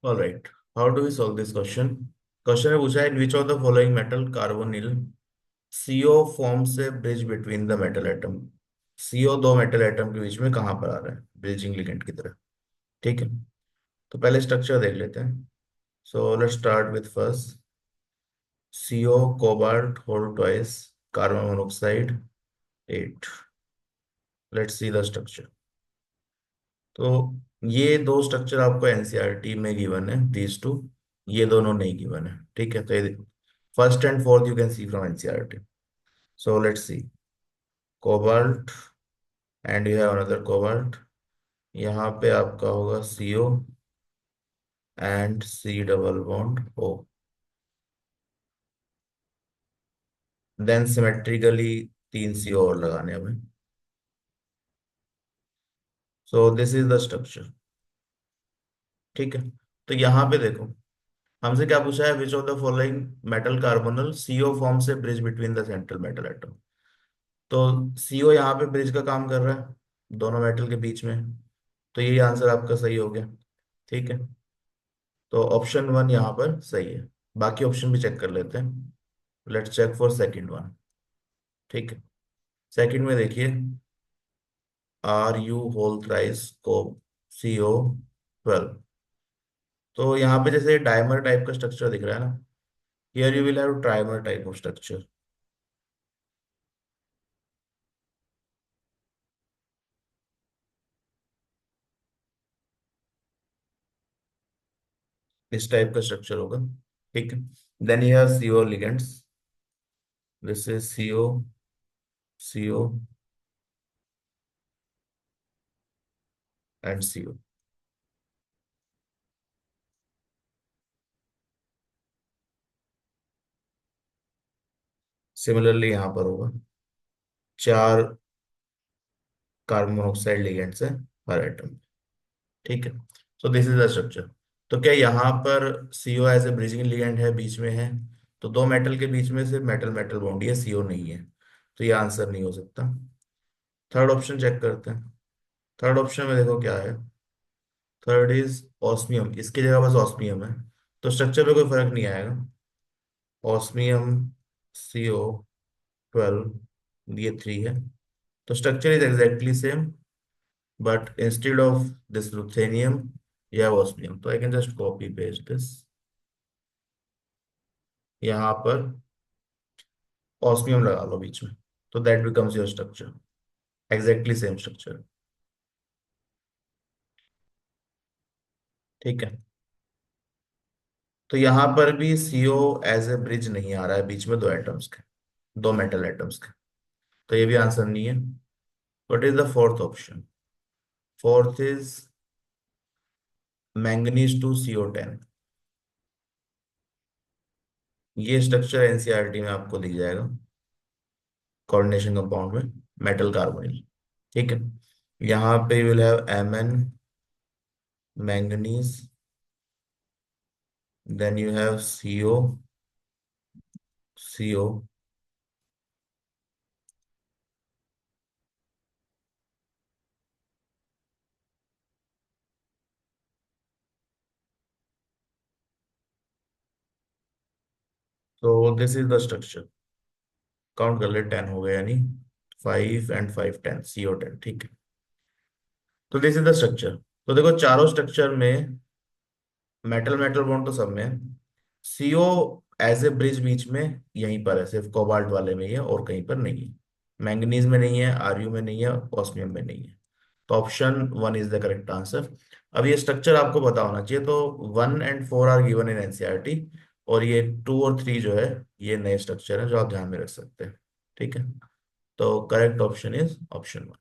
All right. How do we solve this question? Question में पूछा है, in which of the following metal carbonyl CO form से bridge between the metal atom. CO दो metal atom के बीच में कहाँ पर आ रहा है, ब्रिजिंग लिगेंड की तरह। ठीक है, तो पहले स्ट्रक्चर देख लेते हैं। So let's start with first. CO cobalt hold twice carbon monoxide 8। Let's see the structure. तो ये दो स्ट्रक्चर आपको एनसीईआरटी में गिवन है, दीज टू। ये दोनों नहीं गिवन है। ठीक है, तो ये first and fourth you can see from NCERT. So let's see. Cobalt and you have another cobalt. यहाँ पे आपका होगा CO and C double bond O. Then symmetrically तीन सीओ और लगाने हैं हमें। So this is the structure. ठीक है, तो यहाँ पे देखो, हमसे क्या पूछा है, which of the following metal carbonyl CO form से bridge between the central metal atom. तो सीओ यहाँ पे ब्रिज का काम कर रहा है दोनों मेटल के बीच में। तो ये आंसर आपका सही हो गया। ठीक है, तो ऑप्शन वन यहाँ पर सही है। बाकी ऑप्शन भी चेक कर लेते हैं। Let's check for second one. ठीक है, सेकंड में देखिए, आर यू होल थ्राइस को CO 12। तो यहाँ पे जैसे डायमर टाइप का स्ट्रक्चर दिख रहा है ना, here you will have trimer type of structure. इस टाइप का स्ट्रक्चर होगा। ठीक है, then you have CO ligands. This is CO, CO and CO। Similarly यहाँ पर होगा, चार कार्बन मोनोऑक्साइड लिगेंड्स है हर एटम। ठीक है, so this is the structure. तो क्या यहाँ पर CO as a bridging ligand है, बीच में है। तो दो मेटल के बीच में सिर्फ मेटल मेटल बॉन्ड है, CO नहीं है। तो ये आंसर नहीं हो सकता। थर्ड ऑप्शन चेक करते हैं। थर्ड ऑप्शन में देखो क्या है। थर्ड इज ऑस्मियम, इसकी जगह बस ऑस्मियम है। तो स्ट्रक्चर पे कोई फर्क नहीं आएगा। ऑस्मियम CO 12, ये 3 है। तो structure is exactly same, but instead of this ruthenium you have osmium, तो I can just copy paste this। यहाँ पर osmium लगा लो बीच में, तो that becomes your structure, exactly same structure। ठीक है, तो यहाँ पर भी CO एज ए ब्रिज नहीं आ रहा है बीच में दो एटम्स के, दो मेटल एटम्स के। तो ये भी आंसर नहीं है। What is the fourth option? Fourth is manganese two CO10। ये स्ट्रक्चर एनसीईआरटी में आपको दिख जाएगा, कोऑर्डिनेशन कंपाउंड में, मेटल कार्बोनिल। ठीक है, यहाँ पे will have Mn manganese, then you have CO, तो this is the structure. Count कर ले, 10 हो गया यानी 5 and 5 10, CO10। ठीक है, तो दिस इज द स्ट्रक्चर। तो देखो चारों स्ट्रक्चर में मेटल मेटल बॉन्ड तो सब में है। CO एज ए ब्रिज बीच में यहीं पर है, सिर्फ कोबाल्ट वाले में ही है और कहीं पर नहीं है। मैंगनीज में नहीं है, RU में नहीं है, ऑस्मियम में नहीं है। तो option one is the correct answer. अब ये स्ट्रक्चर आपको पता होना चाहिए, तो 1 and 4 are given in NCERT, और ये 2 और 3 जो है ये नए स्ट्रक्चर है जो आप ध्यान में रख सकते हैं। ठीक है, तो correct option is option one.